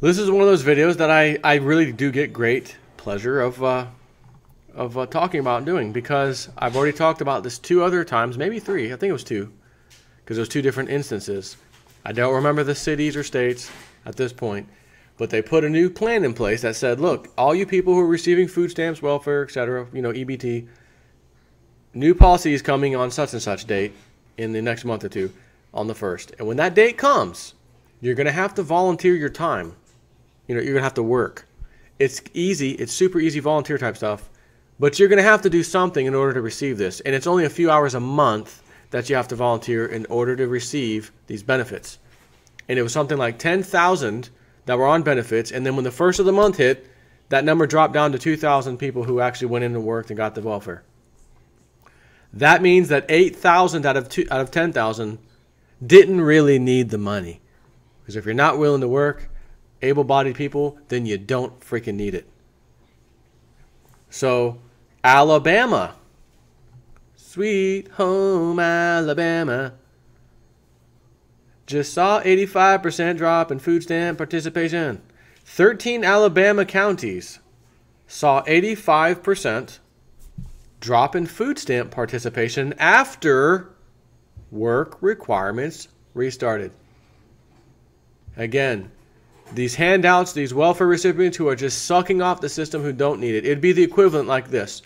This is one of those videos that I really do get great pleasure of talking about and doing, because I've already talked about this 2 other times, maybe 3. I think it was 2, because it was 2 different instances. I don't remember the cities or states at this point, but they put a new plan in place that said, look, all you people who are receiving food stamps, welfare, etc., EBT, new policy is coming on such and such date in the next month or 2 on the 1st. And when that date comes, you're going to have to volunteer your time. You're going to have to work. It's easy. It's super easy volunteer type stuff. But you're going to have to do something in order to receive this. And it's only a few hours a month that you have to volunteer in order to receive these benefits. And it was something like 10,000 that were on benefits. And then when the first of the month hit, that number dropped down to 2,000 people who actually went in and worked and got the welfare. That means that 8,000 out of 10,000 didn't really need the money. Because if you're not willing to work, able-bodied people, then you don't freaking need it. So, Alabama. Sweet home Alabama. Just saw 85% drop in food stamp participation. 13 Alabama counties saw 85% drop in food stamp participation after work requirements restarted. Again, these handouts, these welfare recipients who are just sucking off the system who don't need it. It'd be the equivalent like this.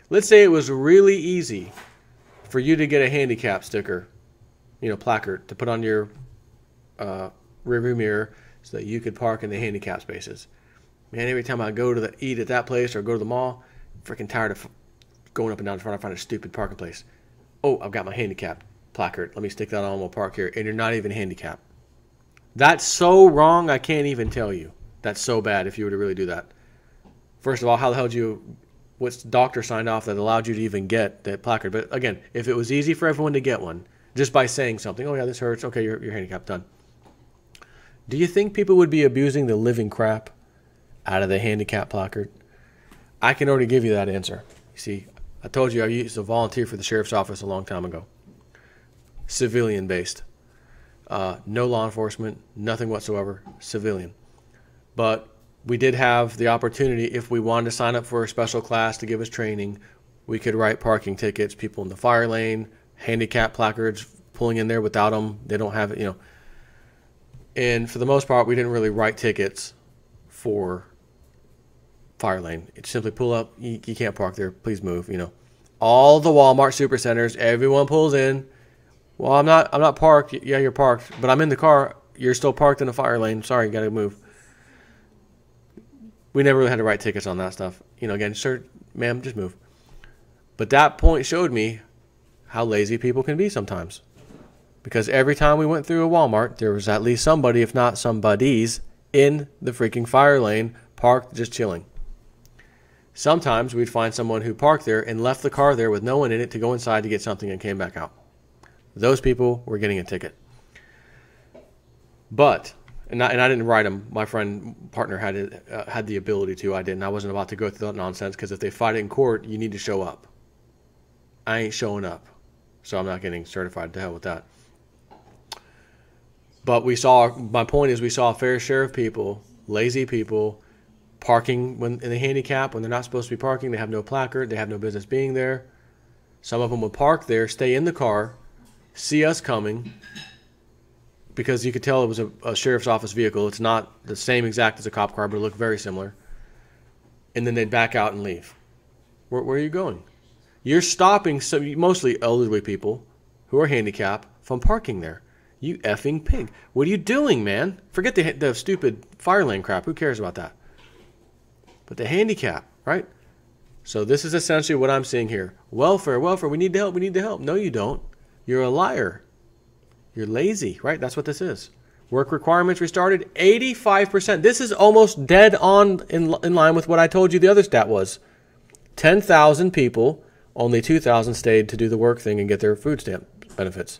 Let's say it was really easy for you to get a handicap sticker, placard, to put on your rearview mirror so that you could park in the handicap spaces. Man, every time I go to eat at that place or go to the mall, I'm freaking tired of going up and down trying to find a stupid parking place. Oh, I've got my handicap placard. Let me stick that on. We'll park here. And you're not even handicapped. That's so wrong, I can't even tell you. That's so bad if you were to really do that. First of all, how the hell did what doctor signed off that allowed you to even get that placard? But again, if it was easy for everyone to get one, just by saying something, oh yeah, this hurts, okay, you're handicapped, done. Do you think people would be abusing the living crap out of the handicap placard? I can already give you that answer. You see, I told you I used to volunteer for the sheriff's office a long time ago. Civilian based. No law enforcement, nothing whatsoever, civilian. But we did have the opportunity, if we wanted to sign up for a special class to give us training, we could write parking tickets, people in the fire lane, handicap placards, pulling in there without them, they don't have it, And for the most part, we didn't really write tickets for fire lane. It's simply pull up, you can't park there, please move, All the Walmart supercenters, everyone pulls in. Well, I'm not parked. Yeah, you're parked, but I'm in the car. You're still parked in the fire lane. Sorry, you got to move. We never really had to write tickets on that stuff. Again, sir, ma'am, just move. But that point showed me how lazy people can be sometimes. Because every time we went through a Walmart, there was at least somebody, if not somebodies, in the freaking fire lane, parked, just chilling. Sometimes we'd find someone who parked there and left the car there with no one in it to go inside to get something and came back out. Those people were getting a ticket. But, and I didn't write them. My partner had the ability to. I didn't. I wasn't about to go through that nonsense, because if they fight it in court, you need to show up. I ain't showing up. So I'm not getting certified. To hell with that. But my point is we saw a fair share of people, lazy people, parking in the handicap when they're not supposed to be parking. They have no placard. They have no business being there. Some of them would park there, stay in the car, see us coming, because you could tell it was a sheriff's office vehicle. It's not the same exact as a cop car, but it looked very similar. And then they'd back out and leave. Where are you going? You're stopping mostly elderly people who are handicapped from parking there. You effing pig. What are you doing, man? Forget the stupid fire lane crap. Who cares about that? But the handicap, right? So this is essentially what I'm seeing here. Welfare, we need to help. No, you don't. You're a liar. You're lazy, right? That's what this is. Work requirements restarted, 85%. This is almost dead on in line with what I told you the other stat was. 10,000 people, only 2,000 stayed to do the work thing and get their food stamp benefits.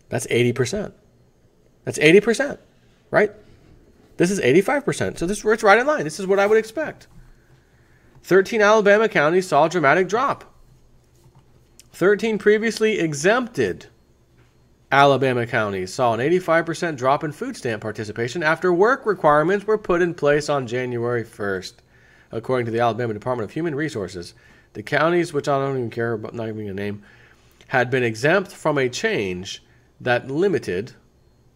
That's 80%. That's 80%, right? This is 85%. So it's right in line. This is what I would expect. 13 Alabama counties saw a dramatic drop. 13 previously exempted Alabama counties saw an 85% drop in food stamp participation after work requirements were put in place on January 1st. According to the Alabama Department of Human Resources, the counties, which I don't even care about, not even a name, had been exempt from a change that limited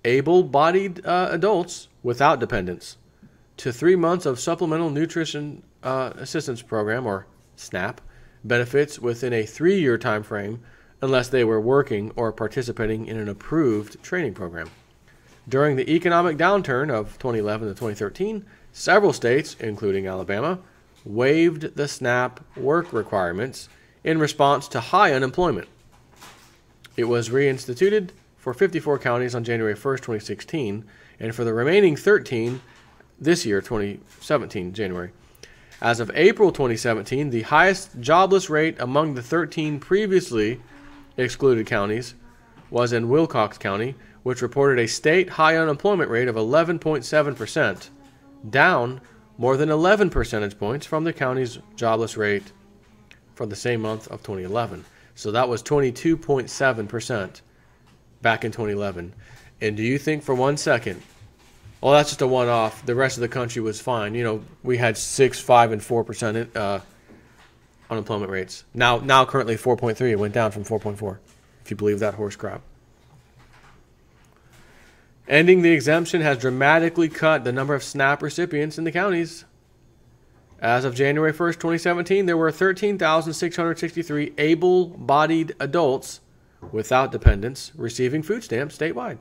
able-bodied adults without dependents to 3 months of Supplemental Nutrition Assistance Program, or SNAP, benefits within a 3-year time frame unless they were working or participating in an approved training program. During the economic downturn of 2011 to 2013, several states, including Alabama, waived the SNAP work requirements in response to high unemployment. It was reinstituted for 54 counties on January 1st, 2016, and for the remaining 13 this year, 2017, January. As of April 2017, the highest jobless rate among the 13 previously excluded counties was in Wilcox County, which reported a state high unemployment rate of 11.7%, down more than 11 percentage points from the county's jobless rate for the same month of 2011. So that was 22.7% back in 2011. And do you think for 1 second, well, that's just a one-off, the rest of the country was fine? You know, we had 6, 5, and 4% unemployment rates. Now currently 4.3. It went down from 4.4, if you believe that horse crap. Ending the exemption has dramatically cut the number of SNAP recipients in the counties. As of January 1st, 2017, there were 13,663 able-bodied adults without dependents receiving food stamps statewide.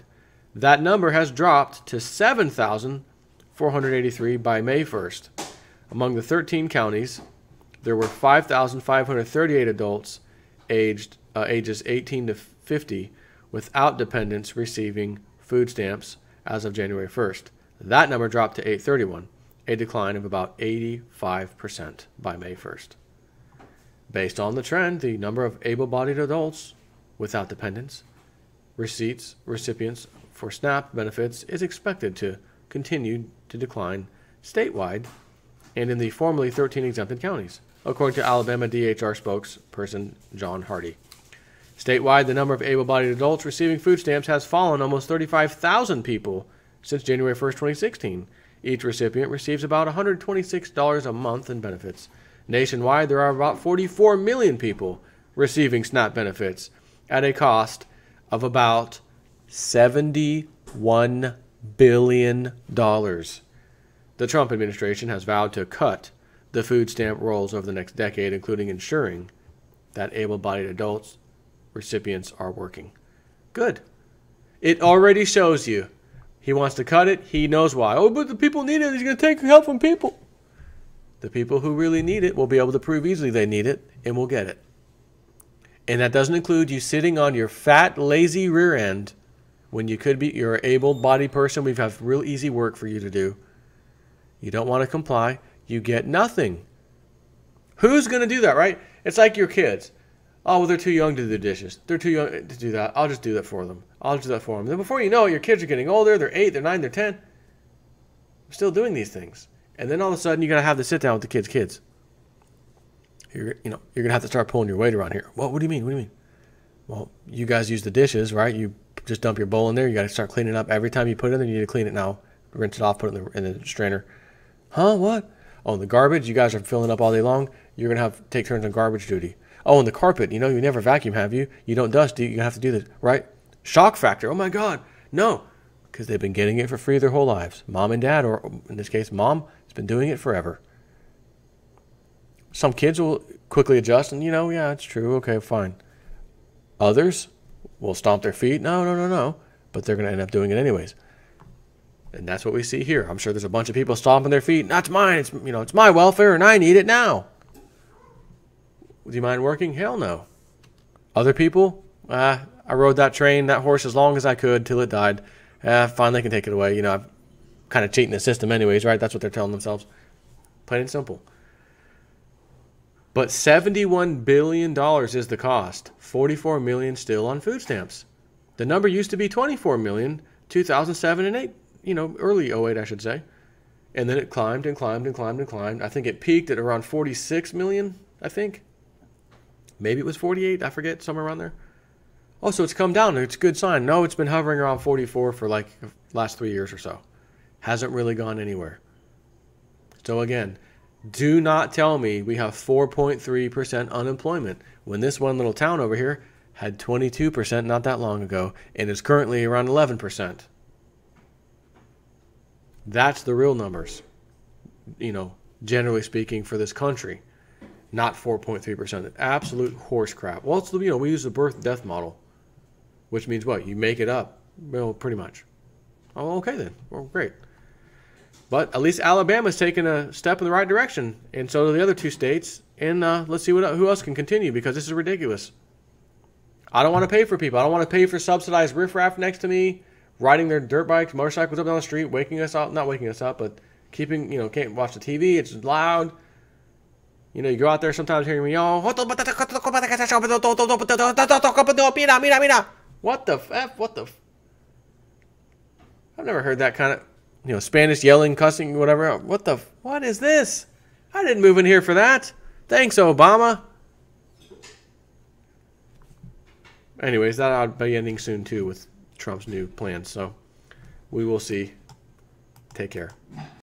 That number has dropped to 7,483 by May 1st. Among the 13 counties, there were 5,538 adults ages 18 to 50 without dependents receiving food stamps as of January 1st. That number dropped to 831, a decline of about 85% by May 1st. Based on the trend, the number of able-bodied adults without dependents recipients for SNAP benefits is expected to continue to decline statewide and in the formerly 13 exempted counties, according to Alabama DHR spokesperson John Hardy. Statewide, the number of able-bodied adults receiving food stamps has fallen almost 35,000 people since January 1st, 2016. Each recipient receives about $126 a month in benefits. Nationwide, there are about 44 million people receiving SNAP benefits at a cost of about $71 billion. The Trump administration has vowed to cut the food stamp rolls over the next decade, including ensuring that able-bodied adults recipients are working. Good. It already shows you. He wants to cut it. He knows why. Oh, but the people need it. He's going to take help from people. The people who really need it will be able to prove easily they need it, and will get it. And that doesn't include you sitting on your fat, lazy rear end when you could be, you're an able-bodied person. We have real easy work for you to do. You don't want to comply. You get nothing. Who's going to do that, right? It's like your kids. Oh, well, they're too young to do the dishes. They're too young to do that. I'll just do that for them. Then before you know it, your kids are getting older. They're 8, they're 9, they're 10. We're still doing these things. And then all of a sudden, you got to have to sit down with the kids. You're going to have to start pulling your weight around here. Well, what do you mean? Well, you guys use the dishes, right? You just dump your bowl in there. You got to start cleaning up. Every time you put it in there, you need to clean it now. Rinse it off, put it in the strainer. Huh? What? Oh, the garbage, you guys are filling up all day long. You're going to have to take turns on garbage duty. Oh, and the carpet, you never vacuum, have you? You don't dust, do you? You have to do this, right? Shock factor. Oh, my God. No, because they've been getting it for free their whole lives. Mom and dad, or in this case, mom, has been doing it forever. Some kids will quickly adjust and, yeah, it's true. Okay, fine. Others will stomp their feet. No. But they're going to end up doing it anyways. And that's what we see here. I'm sure there's a bunch of people stomping their feet. That's mine. It's my welfare and I need it now. Do you mind working? Hell no. Other people? I rode that train, that horse as long as I could till it died. Fine, they can take it away. I'm kind of cheating the system anyways, right? That's what they're telling themselves. Plain and simple. But $71 billion is the cost. $44 million still on food stamps. The number used to be $24 million, 2007 and 8. Early 08, I should say. And then it climbed and climbed and climbed and climbed. I think it peaked at around 46 million, I think. Maybe it was 48, I forget, somewhere around there. Oh, so it's come down. It's a good sign. No, it's been hovering around 44 for like the last 3 years or so. Hasn't really gone anywhere. So again, do not tell me we have 4.3% unemployment when this one little town over here had 22% not that long ago and is currently around 11%. That's the real numbers, generally speaking for this country, not 4.3%. Absolute horse crap. Well, it's, we use the birth-death model, which means what? You make it up. Well, pretty much. Oh, okay then. Well, great. But at least Alabama's taken a step in the right direction, and so do the other two states. And let's see who else can continue, because this is ridiculous. I don't want to pay for people. I don't want to pay for subsidized riffraff next to me, riding their dirt bikes, motorcycles up down the street, waking us up. Not waking us up, but keeping, can't watch the TV. It's loud. You go out there sometimes hearing me yell, what the F? What the I've never heard that kind of, Spanish yelling, cussing, whatever. What is this? I didn't move in here for that. Thanks, Obama. Anyways, that'll be ending soon, too, with Trump's new plans. So we will see. Take care.